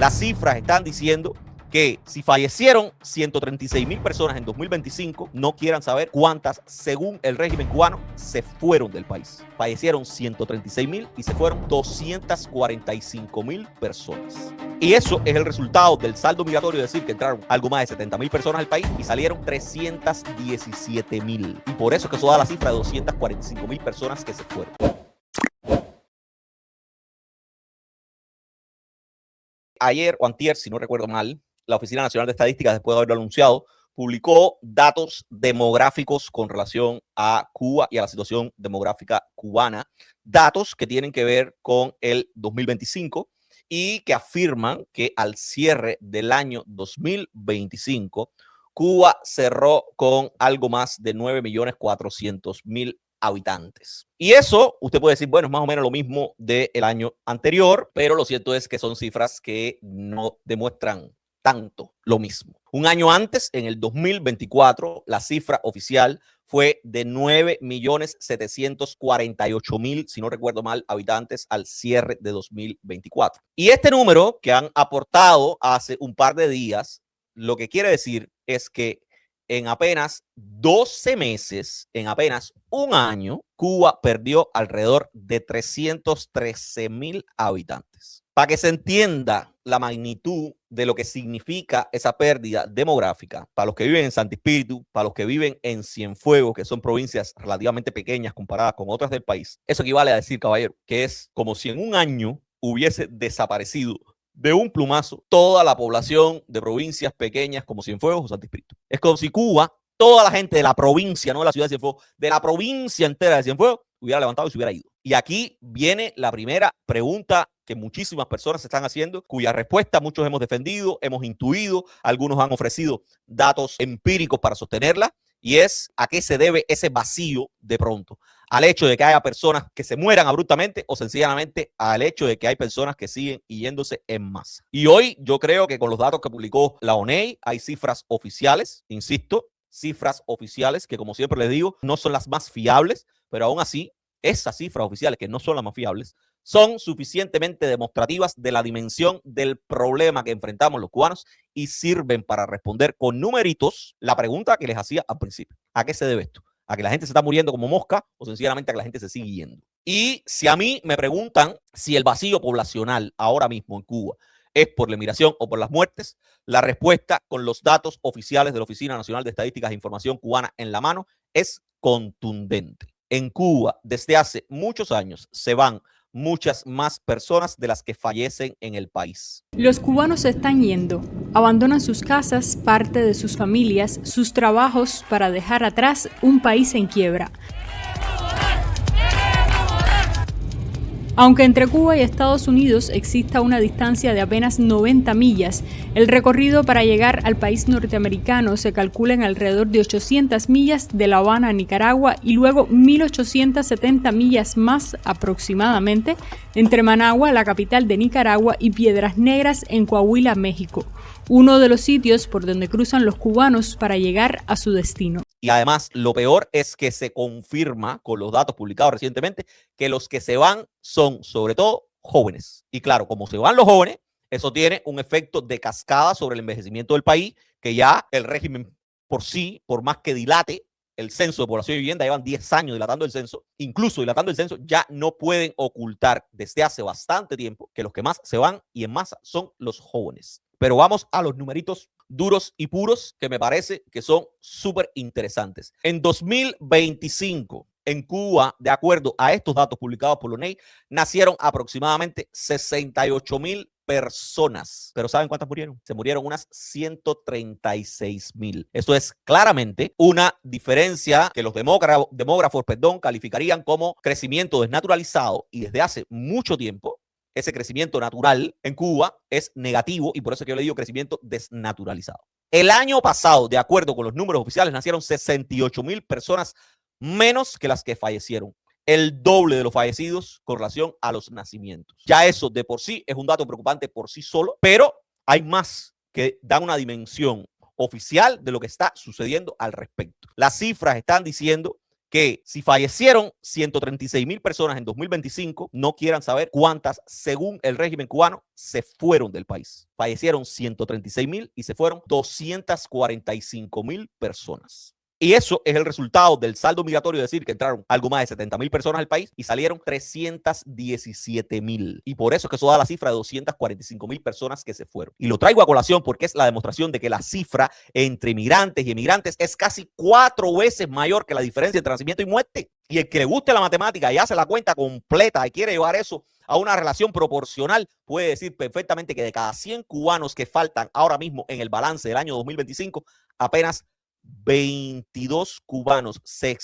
Las cifras están diciendo que si fallecieron 136,000 personas en 2025, no quieran saber cuántas, según el régimen cubano, se fueron del país. Fallecieron 136,000 y se fueron 245,000 personas. Y eso es el resultado del saldo migratorio, es decir, que entraron algo más de 70,000 personas al país y salieron 317,000. Y por eso es que eso da la cifra de 245,000 personas que se fueron. Ayer o antier, si no recuerdo mal, la Oficina Nacional de Estadística, después de haberlo anunciado, publicó datos demográficos con relación a Cuba y a la situación demográfica cubana, datos que tienen que ver con el 2025 y que afirman que al cierre del año 2025, Cuba cerró con algo más de 9,400,000 habitantes. Y eso, usted puede decir, bueno, es más o menos lo mismo del año anterior, pero lo cierto es que son cifras que no demuestran tanto lo mismo. Un año antes, en el 2024, la cifra oficial fue de 9,748,000, si no recuerdo mal, habitantes al cierre de 2024. Y este número que han aportado hace un par de días, lo que quiere decir es que en apenas 12 meses, en apenas un año, Cuba perdió alrededor de 313,000 habitantes. Para que se entienda la magnitud de lo que significa esa pérdida demográfica, para los que viven en Santo Espíritu, para los que viven en Cienfuegos, que son provincias relativamente pequeñas comparadas con otras del país, eso equivale a decir, caballero, que es como si en un año hubiese desaparecido de un plumazo toda la población de provincias pequeñas como Cienfuegos o Santo Espíritu. Es como si Cuba, toda la gente de la provincia, no de la ciudad de Cienfuegos, de la provincia entera de Cienfuegos, hubiera levantado y se hubiera ido. Y aquí viene la primera pregunta que muchísimas personas se están haciendo, cuya respuesta muchos hemos defendido, hemos intuido, algunos han ofrecido datos empíricos para sostenerla, y es a qué se debe ese vacío de pronto. Al hecho de que haya personas que se mueran abruptamente o sencillamente al hecho de que hay personas que siguen yéndose en masa. Y hoy yo creo que con los datos que publicó la ONEI hay cifras oficiales, insisto, cifras oficiales que, como siempre les digo, no son las más fiables, pero aún así esas cifras oficiales que no son las más fiables son suficientemente demostrativas de la dimensión del problema que enfrentamos los cubanos y sirven para responder con numeritos la pregunta que les hacía al principio. ¿A qué se debe esto? ¿A que la gente se está muriendo como mosca o sencillamente a que la gente se sigue yendo? Y si a mí me preguntan si el vacío poblacional ahora mismo en Cuba es por la emigración o por las muertes, la respuesta con los datos oficiales de la Oficina Nacional de Estadísticas e Información Cubana en la mano es contundente. En Cuba, desde hace muchos años, se van muchas más personas de las que fallecen en el país. Los cubanos se están yendo, abandonan sus casas, parte de sus familias, sus trabajos para dejar atrás un país en quiebra. Aunque entre Cuba y Estados Unidos exista una distancia de apenas 90 millas, el recorrido para llegar al país norteamericano se calcula en alrededor de 800 millas de La Habana a Nicaragua y luego 1.870 millas más aproximadamente entre Managua, la capital de Nicaragua, y Piedras Negras en Coahuila, México, uno de los sitios por donde cruzan los cubanos para llegar a su destino. Y además, lo peor es que se confirma con los datos publicados recientemente que los que se van son, sobre todo, jóvenes. Y claro, como se van los jóvenes, eso tiene un efecto de cascada sobre el envejecimiento del país, que ya el régimen por sí, por más que dilate el censo de población y vivienda, llevan 10 años dilatando el censo, incluso dilatando el censo, ya no pueden ocultar desde hace bastante tiempo que los que más se van y en masa son los jóvenes. Pero vamos a los numeritos duros y puros que me parece que son súper interesantes. En 2025, en Cuba, de acuerdo a estos datos publicados por la ONEI, nacieron aproximadamente 68,000 personas. ¿Pero saben cuántas murieron? Se murieron unas 136,000. Esto es claramente una diferencia que los demógrafos calificarían como crecimiento desnaturalizado, y desde hace mucho tiempo ese crecimiento natural en Cuba es negativo, y por eso es que yo le digo crecimiento desnaturalizado. El año pasado, de acuerdo con los números oficiales, nacieron 68,000 personas menos que las que fallecieron. El doble de los fallecidos con relación a los nacimientos. Ya eso de por sí es un dato preocupante por sí solo, pero hay más que dan una dimensión oficial de lo que está sucediendo al respecto. Las cifras están diciendo que si fallecieron 136,000 personas en 2025, no quieran saber cuántas, según el régimen cubano, se fueron del país. Fallecieron 136,000 y se fueron 245,000 personas. Y eso es el resultado del saldo migratorio, es decir, que entraron algo más de 70,000 personas al país y salieron 317,000. Y por eso es que eso da la cifra de 245,000 personas que se fueron. Y lo traigo a colación porque es la demostración de que la cifra entre migrantes y emigrantes es casi 4 veces mayor que la diferencia entre nacimiento y muerte. Y el que le guste la matemática y hace la cuenta completa y quiere llevar eso a una relación proporcional, puede decir perfectamente que de cada 100 cubanos que faltan ahora mismo en el balance del año 2025, apenas 22 cubanos que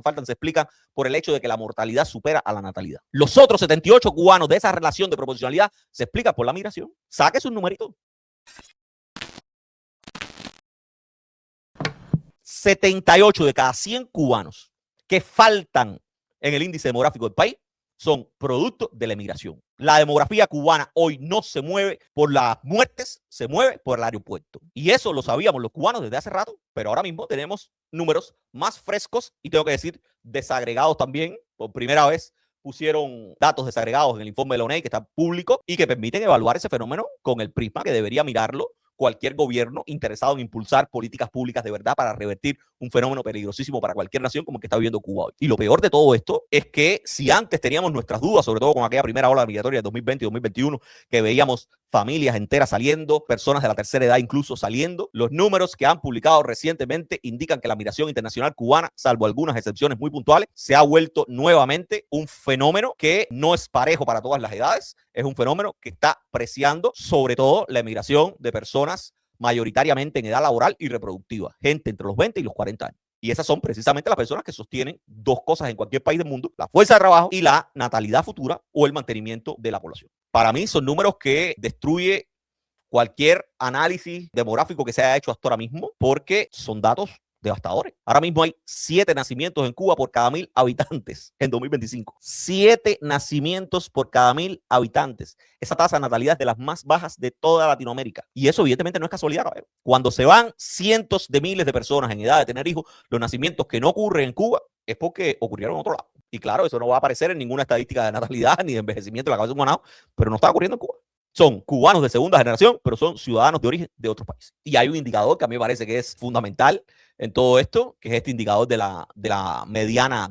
faltan se explican por el hecho de que la mortalidad supera a la natalidad. Los otros 78 cubanos de esa relación de proporcionalidad se explican por la migración. Saque sus numeritos. 78 de cada 100 cubanos que faltan en el índice demográfico del país son producto de la emigración. La demografía cubana hoy no se mueve por las muertes, se mueve por el aeropuerto. Y eso lo sabíamos los cubanos desde hace rato, pero ahora mismo tenemos números más frescos y tengo que decir desagregados también. Por primera vez pusieron datos desagregados en el informe de la ONEI que está público y que permiten evaluar ese fenómeno con el prisma que debería mirarlo cualquier gobierno interesado en impulsar políticas públicas de verdad para revertir un fenómeno peligrosísimo para cualquier nación como el que está viviendo Cuba hoy. Y lo peor de todo esto es que si antes teníamos nuestras dudas, sobre todo con aquella primera ola migratoria de 2020 y 2021, que veíamos familias enteras saliendo, personas de la tercera edad incluso saliendo, los números que han publicado recientemente indican que la migración internacional cubana, salvo algunas excepciones muy puntuales, se ha vuelto nuevamente un fenómeno que no es parejo para todas las edades, es un fenómeno que está preciando sobre todo la emigración de personas mayoritariamente en edad laboral y reproductiva, gente entre los 20 y los 40 años. Y esas son precisamente las personas que sostienen dos cosas en cualquier país del mundo: la fuerza de trabajo y la natalidad futura o el mantenimiento de la población. Para mí son números que destruye cualquier análisis demográfico que se haya hecho hasta ahora mismo, porque son datos devastadores. Ahora mismo hay 7 nacimientos en Cuba por cada 1,000 habitantes en 2025. 7 nacimientos por cada 1,000 habitantes. Esa tasa de natalidad es de las más bajas de toda Latinoamérica. Y eso evidentemente no es casualidad, caballero. Cuando se van cientos de miles de personas en edad de tener hijos, los nacimientos que no ocurren en Cuba es porque ocurrieron en otro lado. Y claro, eso no va a aparecer en ninguna estadística de natalidad ni de envejecimiento de la cabeza de un ganado, pero no está ocurriendo en Cuba. Son cubanos de segunda generación, pero son ciudadanos de origen de otros países. Y hay un indicador que a mí me parece que es fundamental en todo esto, que es este indicador de la edad mediana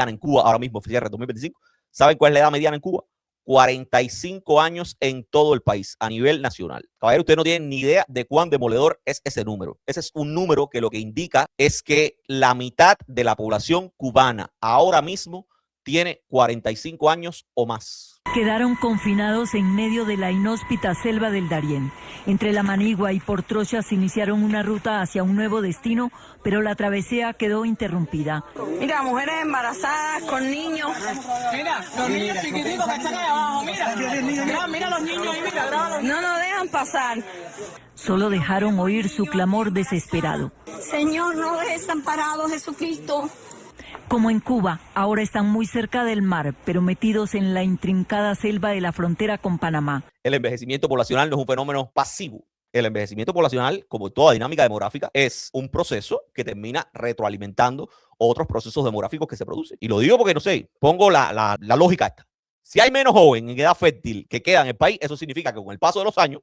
en Cuba, ahora mismo, cierre 2025. ¿Saben cuál es la edad mediana en Cuba? 45 años en todo el país, a nivel nacional. Caballero, ustedes no tienen ni idea de cuán demoledor es ese número. Ese es un número que lo que indica es que la mitad de la población cubana ahora mismo tiene 45 años o más. Quedaron confinados en medio de la inhóspita selva del Darién. Entre La Manigua y Portrochas iniciaron una ruta hacia un nuevo destino, pero la travesía quedó interrumpida. Mira, mujeres embarazadas con niños. Mira, los niños chiquititos que están ahí abajo, mira los niños ahí, mira, grábalos. No nos dejan pasar. Solo dejaron oír su clamor desesperado. Señor, no dejes desamparado, Jesucristo. Como en Cuba, ahora están muy cerca del mar, pero metidos en la intrincada selva de la frontera con Panamá. El envejecimiento poblacional no es un fenómeno pasivo. El envejecimiento poblacional, como toda dinámica demográfica, es un proceso que termina retroalimentando otros procesos demográficos que se producen. Y lo digo porque, no sé, pongo la lógica esta. Si hay menos jóvenes en edad fértil que quedan en el país, eso significa que con el paso de los años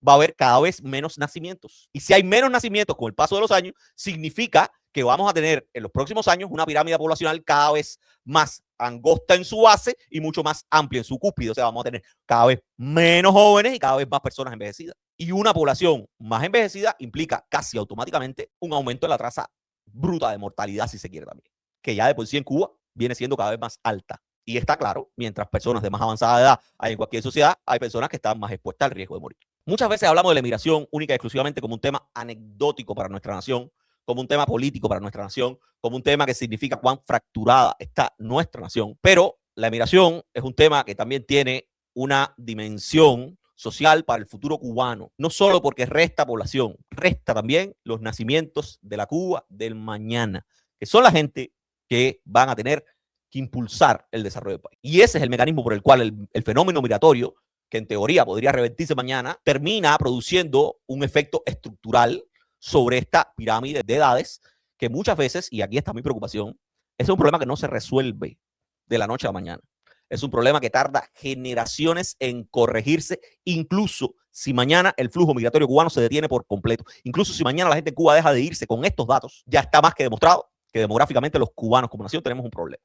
va a haber cada vez menos nacimientos. Y si hay menos nacimientos con el paso de los años, significa que vamos a tener en los próximos años una pirámide poblacional cada vez más angosta en su base y mucho más amplia en su cúspide. O sea, vamos a tener cada vez menos jóvenes y cada vez más personas envejecidas. Y una población más envejecida implica casi automáticamente un aumento de la tasa bruta de mortalidad, si se quiere también, que ya de por sí en Cuba viene siendo cada vez más alta. Y está claro, mientras personas de más avanzada edad hay en cualquier sociedad, hay personas que están más expuestas al riesgo de morir. Muchas veces hablamos de la emigración única y exclusivamente como un tema anecdótico para nuestra nación, como un tema político para nuestra nación, como un tema que significa cuán fracturada está nuestra nación. Pero la emigración es un tema que también tiene una dimensión social para el futuro cubano, no solo porque resta población, resta también los nacimientos de la Cuba del mañana, que son la gente que van a tener que impulsar el desarrollo del país. Y ese es el mecanismo por el cual el fenómeno migratorio, que en teoría podría revertirse mañana, termina produciendo un efecto estructural sobre esta pirámide de edades que muchas veces, y aquí está mi preocupación, es un problema que no se resuelve de la noche a la mañana. Es un problema que tarda generaciones en corregirse, incluso si mañana el flujo migratorio cubano se detiene por completo. Incluso si mañana la gente en Cuba deja de irse con estos datos, ya está más que demostrado que demográficamente los cubanos como nación tenemos un problema.